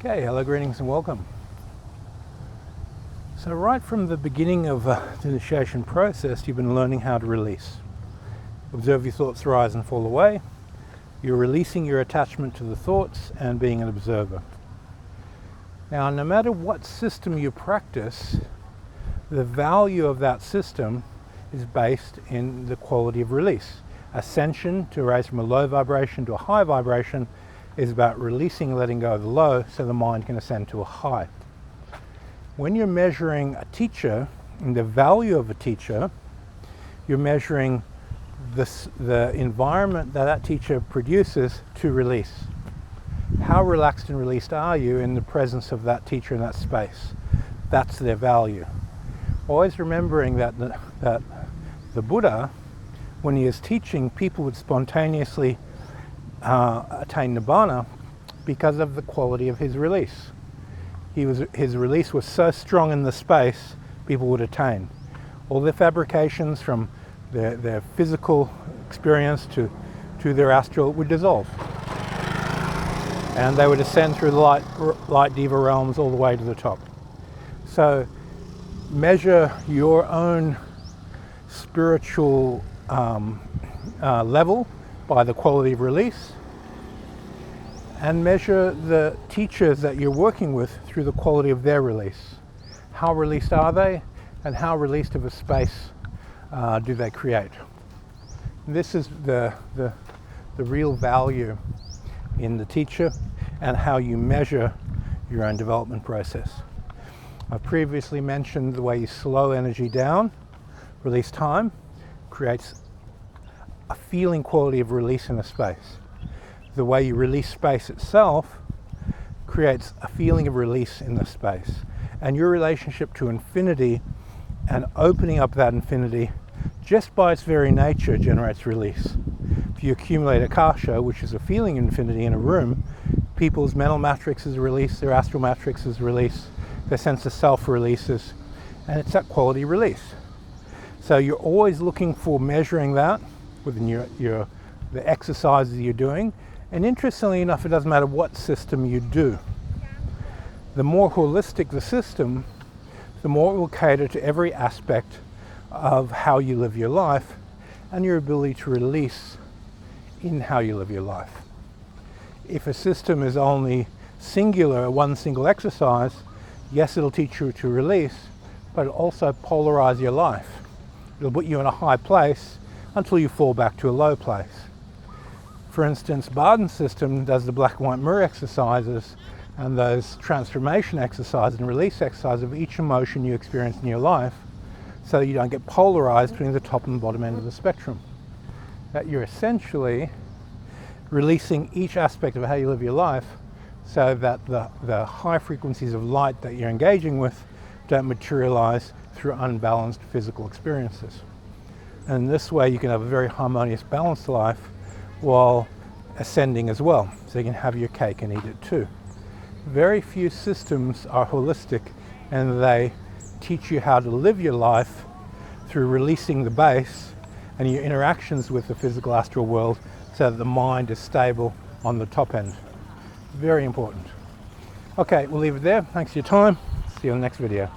Okay, hello, greetings and welcome. So right from the beginning of the initiation process, you've been learning how to release. Observe your thoughts rise and fall away. You're releasing your attachment to the thoughts and being an observer. Now, no matter what system you practice, the value of that system is based in the quality of release. Ascension, to raise from a low vibration to a high vibration, is about releasing and letting go of the low so the mind can ascend to a high. When you're measuring a teacher and the value of a teacher, you're measuring the environment that teacher produces to release. How relaxed and released are you in the presence of that teacher in that space? That's their value. Always remembering that the Buddha, when he is teaching, people would spontaneously attain Nibbana because of the quality of his release. His release was so strong in the space, people would attain. All their fabrications from their physical experience to their astral would dissolve. And they would ascend through the light diva realms all the way to the top. So measure your own spiritual level by the quality of release, and measure the teachers that you're working with through the quality of their release. How released are they, and how released of a space do they create? This is the real value in the teacher and how you measure your own development process. I've previously mentioned the way you slow energy down, release time, creates a feeling quality of release in a space. The way you release space itself creates a feeling of release in the space. And your relationship to infinity and opening up that infinity just by its very nature generates release. If you accumulate akasha, which is a feeling infinity in a room, people's mental matrix is released, their astral matrix is released, their sense of self releases, and it's that quality release. So you're always looking for measuring that within the exercises you're doing. And interestingly enough, it doesn't matter what system you do. The more holistic the system, the more it will cater to every aspect of how you live your life and your ability to release in how you live your life. If a system is only singular, one single exercise, yes, it'll teach you to release, but it'll also polarize your life. It'll put you in a high place until you fall back to a low place. For instance, Barden's system does the black and white mirror exercises and those transformation exercises and release exercises of each emotion you experience in your life, so that you don't get polarized between the top and the bottom end of the spectrum. That you're essentially releasing each aspect of how you live your life so that the high frequencies of light that you're engaging with don't materialize through unbalanced physical experiences. And this way you can have a very harmonious, balanced life while ascending as well, so you can have your cake and eat it too. Very few systems are holistic, and they teach you how to live your life through releasing the base and your interactions with the physical astral world so that the mind is stable on the top end. Very important. Okay, we'll leave it there. Thanks for your time. See you in the next video.